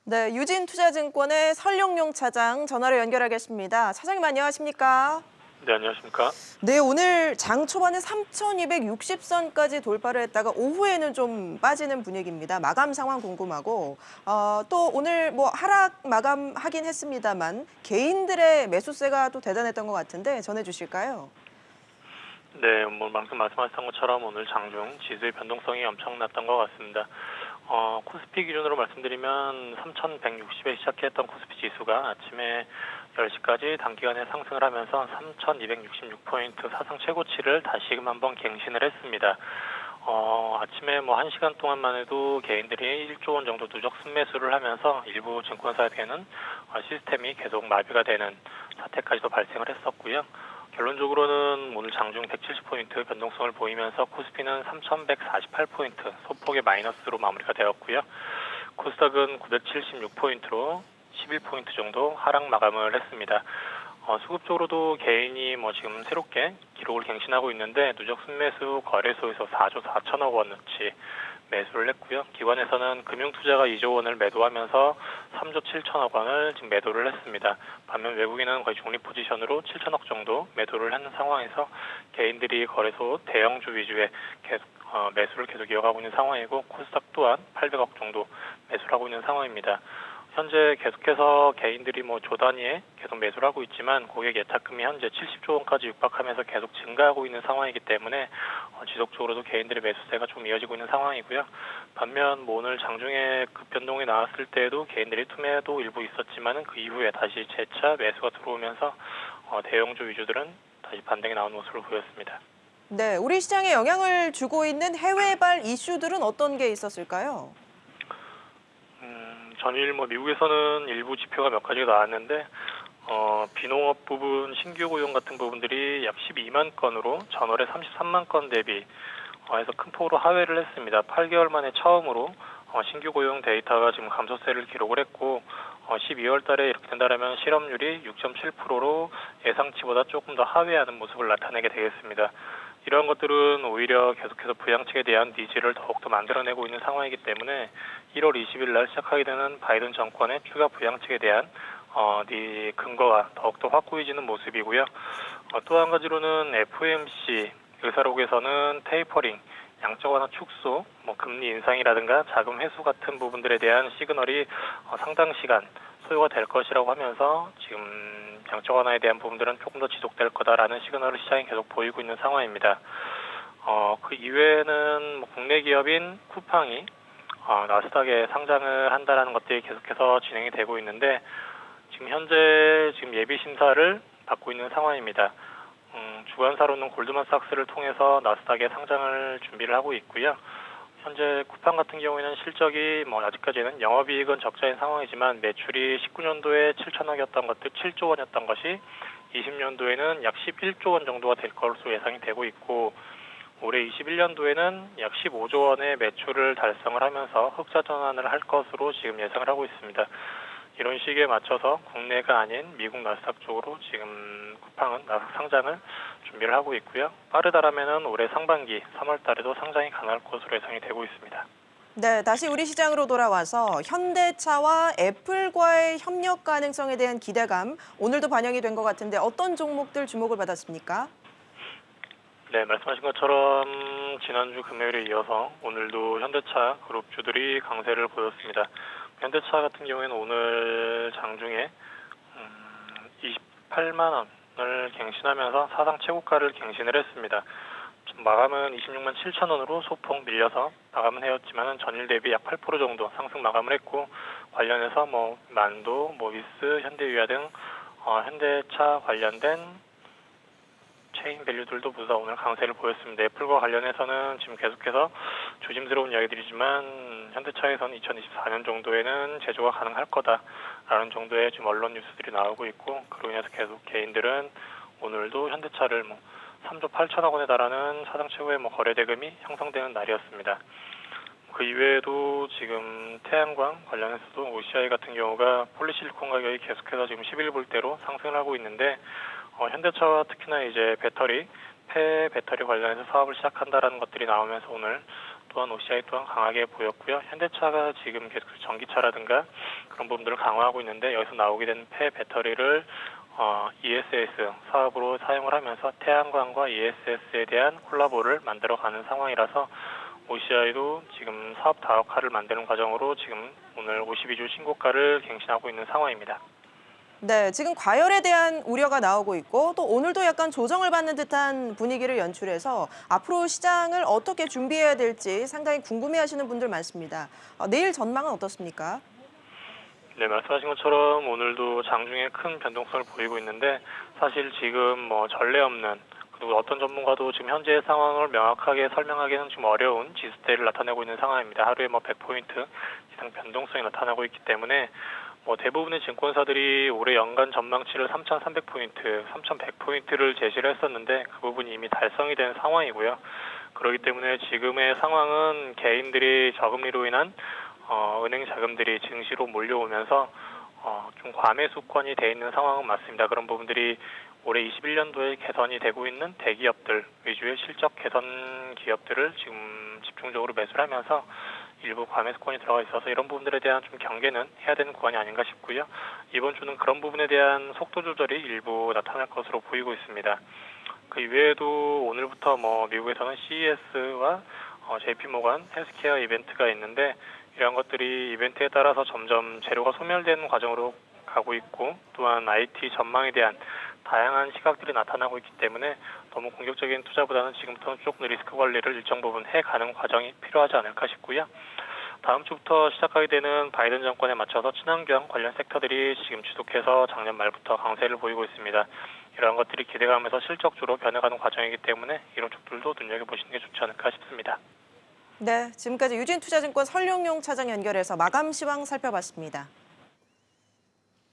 네, 유진투자증권의 설용용 차장 전화로 연결하겠습니다. 차장님 안녕하십니까? 네, 안녕하십니까? 네, 오늘 장 초반에 3,260선까지 돌파를 했다가 오후에는 좀 빠지는 분위기입니다. 마감 상황 궁금하고 또 오늘 뭐 하락 마감하긴 했습니다만 개인들의 매수세가 또 대단했던 것 같은데 전해주실까요? 네, 뭐 방금 말씀하셨던 것처럼 오늘 장중 지수의 변동성이 엄청났던 것 같습니다. 코스피 기준으로 말씀드리면 3,160에 시작했던 코스피 지수가 아침에 10시까지 단기간에 상승을 하면서 3,266포인트 사상 최고치를 다시금 한번 갱신을 했습니다. 아침에 뭐 1시간 동안만 해도 개인들이 1조 원 정도 누적 순매수를 하면서 일부 증권사에게는 시스템이 계속 마비가 되는 사태까지도 발생을 했었고요. 결론적으로는 오늘 장중 170포인트 변동성을 보이면서 코스피는 3,148포인트 소폭의 마이너스로 마무리가 되었고요. 코스닥은 976포인트로 11포인트 정도 하락 마감을 했습니다. 수급적으로도 개인이 뭐 지금 새롭게 기록을 갱신하고 있는데 누적 순매수 거래소에서 4조 4천억 원어치 매수를 했고요. 기관에서는 금융투자가 2조 원을 매도하면서 3조 7천억 원을 지금 매도를 했습니다. 반면 외국인은 거의 중립 포지션으로 7천억 정도 매도를 하는 상황에서 개인들이 거래소 대형주 위주의 매수를 계속 이어가고 있는 상황이고 코스닥 또한 800억 정도 매수를 하고 있는 상황입니다. 현재 계속해서 개인들이 뭐 조 단위에 계속 매수를 하고 있지만 고객 예탁금이 현재 70조 원까지 육박하면서 계속 증가하고 있는 상황이기 때문에 지속적으로도 개인들의 매수세가 좀 이어지고 있는 상황이고요. 반면 뭐 오늘 장중에 급변동이 나왔을 때에도 개인들이 투매도 일부 있었지만은 그 이후에 다시 재차 매수가 들어오면서 대형주 위주들은 다시 반등이 나오는 모습을 보였습니다. 네, 우리 시장에 영향을 주고 있는 해외발 이슈들은 어떤 게 있었을까요? 전일 뭐 미국에서는 일부 지표가 몇 가지가 나왔는데 비농업 부분 신규 고용 같은 부분들이 약 12만 건으로 전월에 33만 건 대비 해서 큰 폭으로 하회를 했습니다. 8개월 만에 처음으로 신규 고용 데이터가 지금 감소세를 기록을 했고 12월 달에 이렇게 된다면 실업률이 6.7%로 예상치보다 조금 더 하회하는 모습을 나타내게 되겠습니다. 이러한 것들은 오히려 계속해서 부양책에 대한 니즈를 더욱더 만들어내고 있는 상황이기 때문에 1월 20일 날 시작하게 되는 바이든 정권의 추가 부양책에 대한 근거가 더욱더 확고해지는 모습이고요. 또 한 가지로는 FOMC 의사록에서는 테이퍼링, 양적 완화 축소, 뭐 금리 인상이라든가 자금 회수 같은 부분들에 대한 시그널이 상당 시간 소요가 될 것이라고 하면서 지금 양적 완화에 대한 부분들은 조금 더 지속될 거다라는 시그널을 시장이 계속 보이고 있는 상황입니다. 그 이외에는 뭐 국내 기업인 쿠팡이 나스닥에 상장을 한다라는 것들이 계속해서 진행이 되고 있는데 지금 현재 예비 심사를 받고 있는 상황입니다. 주관사로는 골드만삭스를 통해서 나스닥에 상장을 준비를 하고 있고요. 현재 쿠팡 같은 경우에는 실적이 뭐 아직까지는 영업이익은 적자인 상황이지만 매출이 19년도에 7천억이었던 것들 7조 원이었던 것이 20년도에는 약 11조 원 정도가 될 것으로 예상이 되고 있고 올해 21년도에는 약 15조 원의 매출을 달성을 하면서 흑자 전환을 할 것으로 지금 예상을 하고 있습니다. 이런 시기에 맞춰서 국내가 아닌 미국 나스닥 쪽으로 지금 쿠팡은 나스닥 상장을 준비를 하고 있고요. 빠르다라면은 올해 상반기 3월 달에도 상장이 가능할 것으로 예상이 되고 있습니다. 네, 다시 우리 시장으로 돌아와서 현대차와 애플과의 협력 가능성에 대한 기대감 오늘도 반영이 된 것 같은데 어떤 종목들 주목을 받았습니까? 네, 말씀하신 것처럼 지난주 금요일에 이어서 오늘도 현대차 그룹주들이 강세를 보였습니다. 현대차 같은 경우에는 오늘 장중에 28만 원을 갱신하면서 사상 최고가를 갱신을 했습니다. 마감은 26만 7천 원으로 소폭 밀려서 마감은 해왔지만은 전일 대비 약 8% 정도 상승 마감을 했고 관련해서 뭐 만도, 모비스, 현대유야 등 현대차 관련된 체인 밸류들도 모두 다 오늘 강세를 보였습니다. 애플과 관련해서는 지금 계속해서 조심스러운 이야기들이지만 현대차에서는 2024년 정도에는 제조가 가능할 거다라는 정도의 지금 언론 뉴스들이 나오고 있고 그로 인해서 계속 개인들은 오늘도 현대차를 3조 8천억 원에 달하는 사상 최고의 거래 대금이 형성되는 날이었습니다. 그 이외에도 지금 태양광 관련해서도 OCI 같은 경우가 폴리실리콘 가격이 계속해서 지금 11불대로 상승을 하고 있는데 현대차와 특히나 이제 폐 배터리 관련해서 사업을 시작한다라는 것들이 나오면서 오늘 또한 OCI 또한 강하게 보였고요. 현대차가 지금 계속 전기차라든가 그런 부분들을 강화하고 있는데 여기서 나오게 되는 폐 배터리를 ESS 사업으로 사용을 하면서 태양광과 ESS에 대한 콜라보를 만들어가는 상황이라서 OCI도 지금 사업 다각화를 만드는 과정으로 지금 오늘 52주 신고가를 갱신하고 있는 상황입니다. 네, 지금 과열에 대한 우려가 나오고 있고 또 오늘도 약간 조정을 받는 듯한 분위기를 연출해서 앞으로 시장을 어떻게 준비해야 될지 상당히 궁금해하시는 분들 많습니다. 내일 전망은 어떻습니까? 네, 말씀하신 것처럼 오늘도 장중에 큰 변동성을 보이고 있는데 사실 지금 뭐 전례 없는 그리고 어떤 전문가도 지금 현재의 상황을 명확하게 설명하기는 좀 어려운 지수대를 나타내고 있는 상황입니다. 하루에 뭐 100포인트 이상 변동성이 나타나고 있기 때문에 뭐 대부분의 증권사들이 올해 연간 전망치를 3,300포인트, 3,100포인트를 제시를 했었는데 그 부분이 이미 달성이 된 상황이고요. 그렇기 때문에 지금의 상황은 개인들이 저금리로 인한 은행 자금들이 증시로 몰려오면서 좀 과매수권이 돼 있는 상황은 맞습니다. 그런 부분들이 올해 21년도에 개선이 되고 있는 대기업들 위주의 실적 개선 기업들을 지금 집중적으로 매수를 하면서 일부 과매수권이 들어가 있어서 이런 부분들에 대한 좀 경계는 해야 되는 구간이 아닌가 싶고요. 이번 주는 그런 부분에 대한 속도 조절이 일부 나타날 것으로 보이고 있습니다. 그 이외에도 오늘부터 뭐 미국에서는 CES와 JP모간 헬스케어 이벤트가 있는데 이런 것들이 이벤트에 따라서 점점 재료가 소멸되는 과정으로 가고 있고 또한 IT 전망에 대한 다양한 시각들이 나타나고 있기 때문에 너무 공격적인 투자보다는 지금부터는 조금 리스크 관리를 일정 부분 해가는 과정이 필요하지 않을까 싶고요. 다음 주부터 시작하게 되는 바이든 정권에 맞춰서 친환경 관련 섹터들이 지금 지속해서 작년 말부터 강세를 보이고 있습니다. 이러한 것들이 기대감에서 실적주로 변해가는 과정이기 때문에 이런 쪽들도 눈여겨보시는 게 좋지 않을까 싶습니다. 네, 지금까지 유진투자증권 설룡용 차장 연결해서 마감 시황 살펴봤습니다.